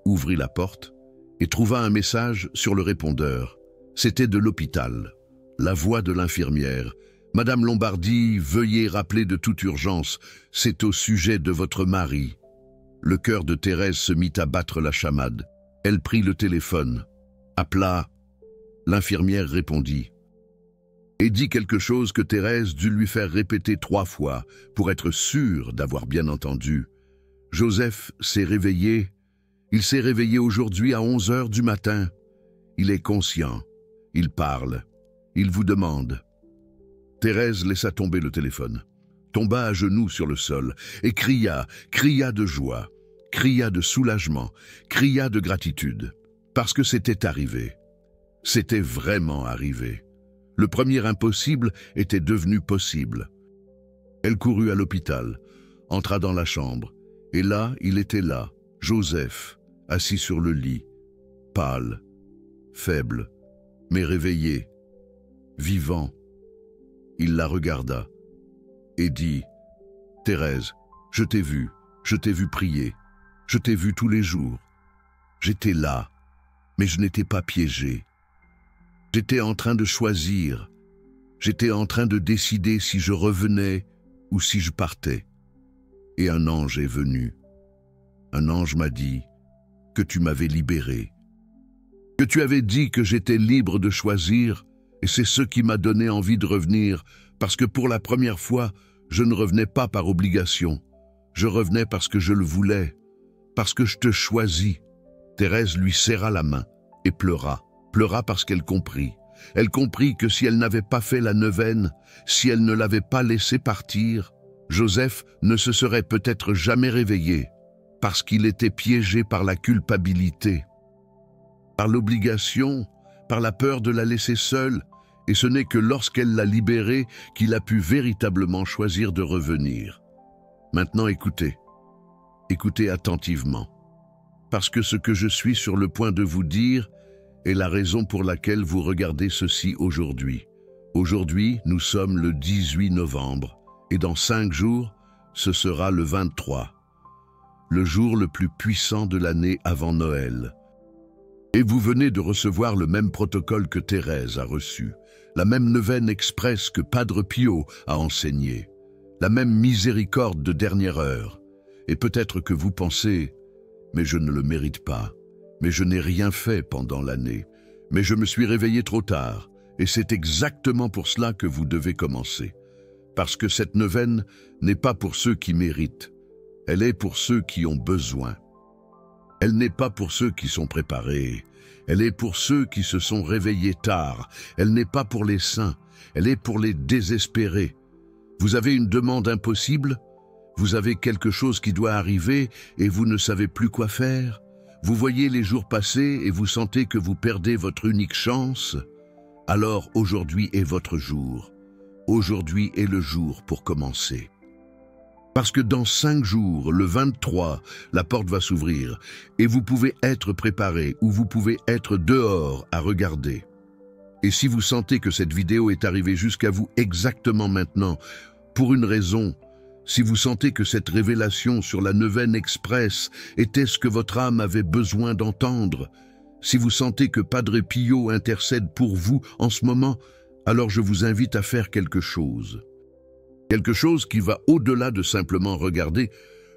ouvrit la porte et trouva un message sur le répondeur. C'était de l'hôpital. La voix de l'infirmière. « Madame Lombardi, veuillez rappeler de toute urgence, c'est au sujet de votre mari. » Le cœur de Thérèse se mit à battre la chamade. Elle prit le téléphone, appela. L'infirmière répondit et dit quelque chose que Thérèse dut lui faire répéter 3 fois pour être sûre d'avoir bien entendu. Joseph s'est réveillé. Il s'est réveillé aujourd'hui à 11 heures du matin. Il est conscient. Il parle. Il vous demande. Thérèse laissa tomber le téléphone, tomba à genoux sur le sol et cria de joie, cria de soulagement, cria de gratitude, parce que c'était arrivé. C'était vraiment arrivé. Le premier impossible était devenu possible. Elle courut à l'hôpital, entra dans la chambre, et là, il était là, Joseph, assis sur le lit, pâle, faible, mais réveillé, vivant. Il la regarda et dit « Thérèse, je t'ai vu prier, je t'ai vu tous les jours. J'étais là, mais je n'étais pas piégé. J'étais en train de choisir, j'étais en train de décider si je revenais ou si je partais. Et un ange est venu. Un ange m'a dit que tu m'avais libéré, que tu avais dit que j'étais libre de choisir. Et c'est ce qui m'a donné envie de revenir, parce que pour la première fois, je ne revenais pas par obligation. Je revenais parce que je le voulais, parce que je te choisis. » Thérèse lui serra la main et pleura parce qu'elle comprit. Elle comprit que si elle n'avait pas fait la neuvaine, si elle ne l'avait pas laissé partir, Joseph ne se serait peut-être jamais réveillé, parce qu'il était piégé par la culpabilité, par l'obligation, par la peur de la laisser seule, et ce n'est que lorsqu'elle l'a libéré qu'il a pu véritablement choisir de revenir. Maintenant écoutez attentivement, parce que ce que je suis sur le point de vous dire est la raison pour laquelle vous regardez ceci aujourd'hui. Aujourd'hui, nous sommes le 18 novembre, et dans 5 jours, ce sera le 23, le jour le plus puissant de l'année avant Noël. Et vous venez de recevoir le même protocole que Thérèse a reçu, la même neuvaine express que Padre Pio a enseigné, la même miséricorde de dernière heure. Et peut-être que vous pensez, mais je ne le mérite pas, mais je n'ai rien fait pendant l'année, mais je me suis réveillé trop tard, et c'est exactement pour cela que vous devez commencer. Parce que cette neuvaine n'est pas pour ceux qui méritent, elle est pour ceux qui ont besoin. Elle n'est pas pour ceux qui sont préparés, elle est pour ceux qui se sont réveillés tard, elle n'est pas pour les saints, elle est pour les désespérés. Vous avez une demande impossible? Vous avez quelque chose qui doit arriver et vous ne savez plus quoi faire? Vous voyez les jours passer et vous sentez que vous perdez votre unique chance? Alors aujourd'hui est votre jour. Aujourd'hui est le jour pour commencer. Parce que dans 5 jours, le 23, la porte va s'ouvrir et vous pouvez être préparé ou vous pouvez être dehors à regarder. Et si vous sentez que cette vidéo est arrivée jusqu'à vous exactement maintenant, pour une raison, si vous sentez que cette révélation sur la neuvaine express était ce que votre âme avait besoin d'entendre, si vous sentez que Padre Pio intercède pour vous en ce moment, alors je vous invite à faire quelque chose. Quelque chose qui va au-delà de simplement regarder.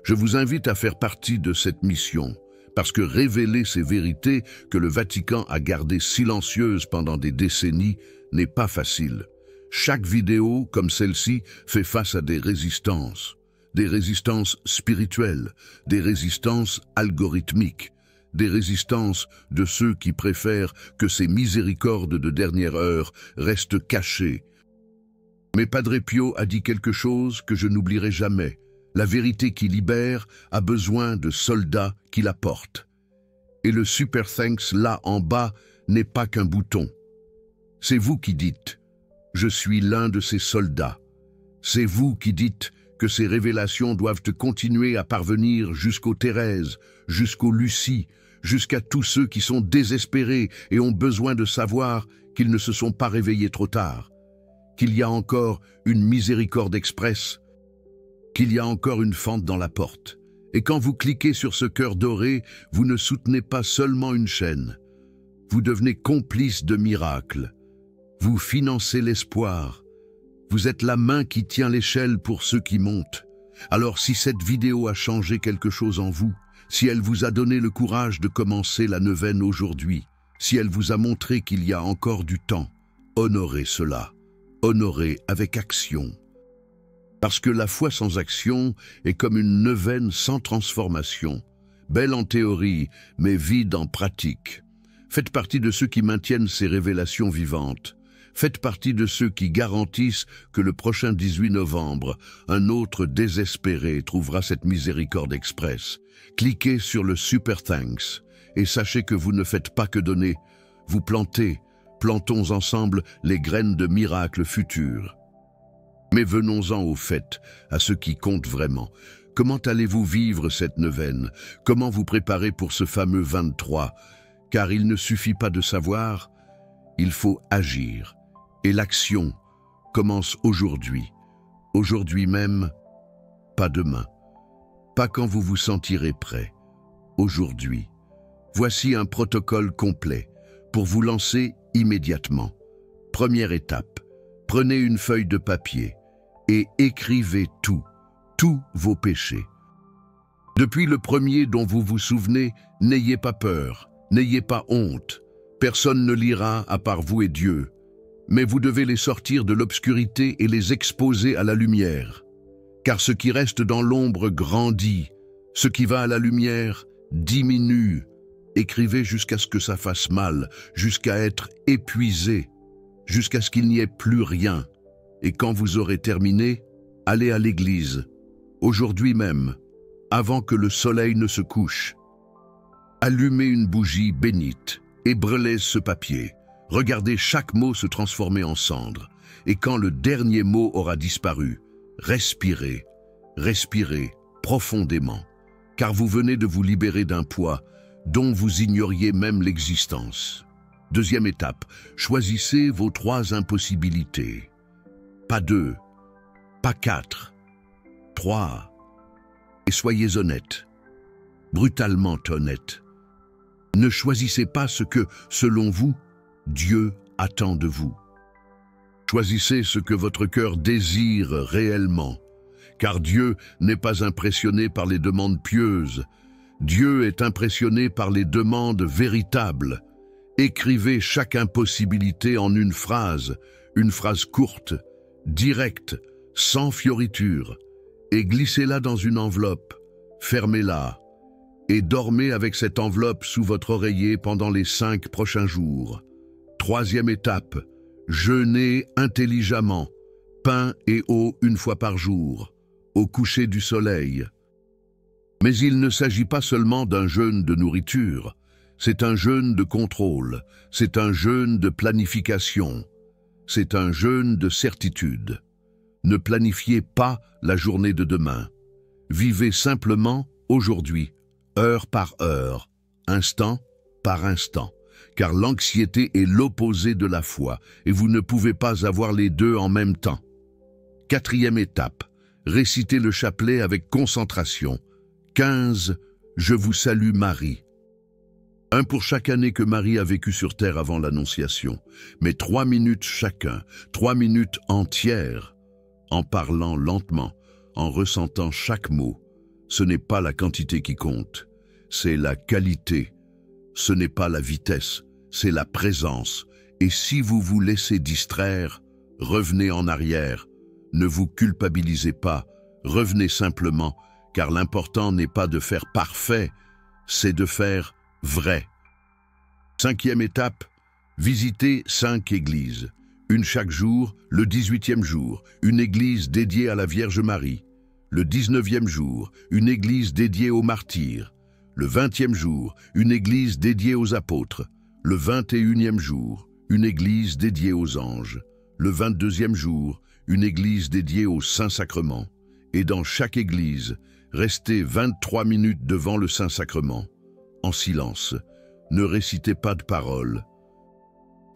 Je vous invite à faire partie de cette mission, parce que révéler ces vérités que le Vatican a gardées silencieuses pendant des décennies n'est pas facile. Chaque vidéo, comme celle-ci, fait face à des résistances spirituelles, des résistances algorithmiques, des résistances de ceux qui préfèrent que ces miséricordes de dernière heure restent cachées. Mais Padre Pio a dit quelque chose que je n'oublierai jamais. La vérité qui libère a besoin de soldats qui la portent. Et le Super Thanks là en bas n'est pas qu'un bouton. C'est vous qui dites « Je suis l'un de ces soldats ». C'est vous qui dites que ces révélations doivent continuer à parvenir jusqu'aux Thérèse, jusqu'aux Lucie, jusqu'à tous ceux qui sont désespérés et ont besoin de savoir qu'ils ne se sont pas réveillés trop tard, qu'il y a encore une miséricorde express, qu'il y a encore une fente dans la porte. Et quand vous cliquez sur ce cœur doré, vous ne soutenez pas seulement une chaîne. Vous devenez complice de miracles. Vous financez l'espoir. Vous êtes la main qui tient l'échelle pour ceux qui montent. Alors si cette vidéo a changé quelque chose en vous, si elle vous a donné le courage de commencer la neuvaine aujourd'hui, si elle vous a montré qu'il y a encore du temps, honorez cela. Honorez avec action. Parce que la foi sans action est comme une neuvaine sans transformation, belle en théorie, mais vide en pratique. Faites partie de ceux qui maintiennent ces révélations vivantes. Faites partie de ceux qui garantissent que le prochain 18 novembre, un autre désespéré trouvera cette miséricorde express. Cliquez sur le Super Thanks et sachez que vous ne faites pas que donner, vous plantez. Plantons ensemble les graines de miracles futurs. Mais venons-en au fait, à ce qui compte vraiment. Comment allez-vous vivre cette neuvaine? Comment vous préparer pour ce fameux 23? Car il ne suffit pas de savoir, il faut agir. Et l'action commence aujourd'hui. Aujourd'hui même, pas demain. Pas quand vous vous sentirez prêt. Aujourd'hui. Voici un protocole complet pour vous lancer immédiatement. Première étape, prenez une feuille de papier et écrivez tous vos péchés. Depuis le premier dont vous vous souvenez, n'ayez pas peur, n'ayez pas honte. Personne ne lira à part vous et Dieu. Mais vous devez les sortir de l'obscurité et les exposer à la lumière. Car ce qui reste dans l'ombre grandit, ce qui va à la lumière diminue. Écrivez jusqu'à ce que ça fasse mal, jusqu'à être épuisé, jusqu'à ce qu'il n'y ait plus rien. Et quand vous aurez terminé, allez à l'église, aujourd'hui même, avant que le soleil ne se couche. Allumez une bougie bénite et brûlez ce papier. Regardez chaque mot se transformer en cendre. Et quand le dernier mot aura disparu, respirez, respirez profondément, car vous venez de vous libérer d'un poids dont vous ignoriez même l'existence. Deuxième étape, choisissez vos 3 impossibilités. Pas 2, pas 4, 3. Et soyez honnête, brutalement honnête. Ne choisissez pas ce que, selon vous, Dieu attend de vous. Choisissez ce que votre cœur désire réellement, car Dieu n'est pas impressionné par les demandes pieuses. Dieu est impressionné par les demandes véritables. Écrivez chaque impossibilité en une phrase courte, directe, sans fioriture, et glissez-la dans une enveloppe, fermez-la, et dormez avec cette enveloppe sous votre oreiller pendant les 5 prochains jours. 3e étape, jeûnez intelligemment, pain et eau 1 fois par jour, au coucher du soleil. Mais il ne s'agit pas seulement d'un jeûne de nourriture, c'est un jeûne de contrôle, c'est un jeûne de planification, c'est un jeûne de certitude. Ne planifiez pas la journée de demain. Vivez simplement aujourd'hui, heure par heure, instant par instant, car l'anxiété est l'opposé de la foi et vous ne pouvez pas avoir les deux en même temps. 4e étape, récitez le chapelet avec concentration. 15. Je vous salue Marie. 1 pour chaque année que Marie a vécu sur terre avant l'Annonciation, mais 3 minutes chacun, 3 minutes entières, en parlant lentement, en ressentant chaque mot. Ce n'est pas la quantité qui compte, c'est la qualité. Ce n'est pas la vitesse, c'est la présence. Et si vous vous laissez distraire, revenez en arrière. Ne vous culpabilisez pas, revenez simplement, car l'important n'est pas de faire parfait, c'est de faire vrai. 5e étape, visitez 5 églises. Une chaque jour, le 18e jour, une église dédiée à la Vierge Marie. Le 19e jour, une église dédiée aux martyrs. Le 20e jour, une église dédiée aux apôtres. Le 21e jour, une église dédiée aux anges. Le 22e jour, une église dédiée au Saint-Sacrement. Et dans chaque église, restez 23 minutes devant le Saint-Sacrement, en silence. Ne récitez pas de paroles.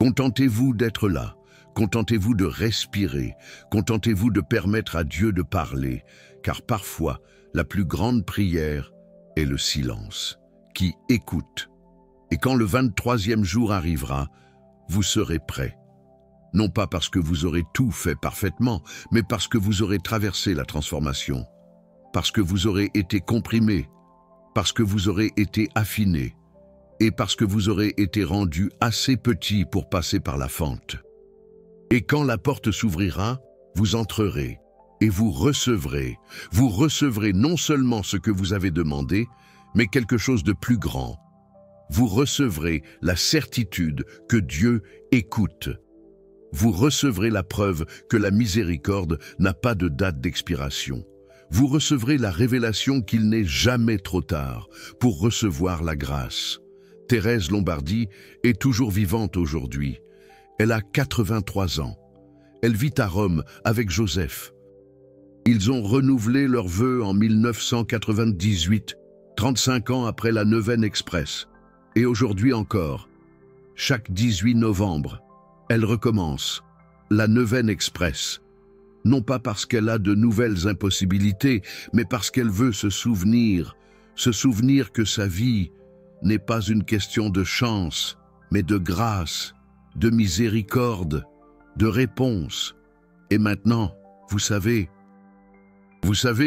Contentez-vous d'être là. Contentez-vous de respirer. Contentez-vous de permettre à Dieu de parler, car parfois, la plus grande prière est le silence, qui écoute. Et quand le 23e jour arrivera, vous serez prêt. Non pas parce que vous aurez tout fait parfaitement, mais parce que vous aurez traversé la transformation, parce que vous aurez été comprimé, parce que vous aurez été affiné, et parce que vous aurez été rendu assez petit pour passer par la fente. Et quand la porte s'ouvrira, vous entrerez, et vous recevrez non seulement ce que vous avez demandé, mais quelque chose de plus grand. Vous recevrez la certitude que Dieu écoute. Vous recevrez la preuve que la miséricorde n'a pas de date d'expiration. Vous recevrez la révélation qu'il n'est jamais trop tard pour recevoir la grâce. Thérèse Lombardi est toujours vivante aujourd'hui. Elle a 83 ans. Elle vit à Rome avec Joseph. Ils ont renouvelé leurs vœux en 1998, 35 ans après la Neuvaine Express. Et aujourd'hui encore, chaque 18 novembre, elle recommence la Neuvaine Express. Non pas parce qu'elle a de nouvelles impossibilités, mais parce qu'elle veut se souvenir que sa vie n'est pas une question de chance, mais de grâce, de miséricorde, de réponse. Et maintenant, vous savez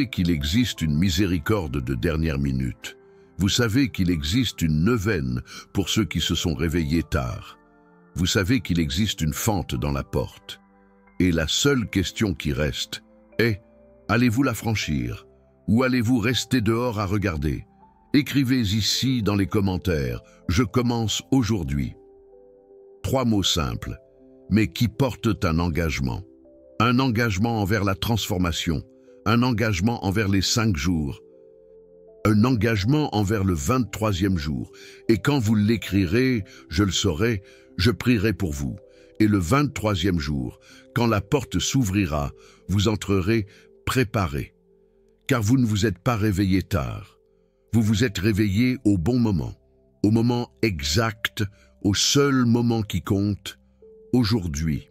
qu'il existe une miséricorde de dernière minute. Vous savez qu'il existe une neuvaine pour ceux qui se sont réveillés tard. Vous savez qu'il existe une fente dans la porte. Et la seule question qui reste est, allez-vous la franchir ou allez-vous rester dehors à regarder? Écrivez ici dans les commentaires, je commence aujourd'hui. 3 mots simples, mais qui portent un engagement. Un engagement envers la transformation, un engagement envers les 5 jours, un engagement envers le 23e jour. Et quand vous l'écrirez, je le saurai, je prierai pour vous. Et le 23e jour, quand la porte s'ouvrira, vous entrerez préparés. Car vous ne vous êtes pas réveillé tard. Vous vous êtes réveillé au bon moment, au moment exact, au seul moment qui compte, aujourd'hui.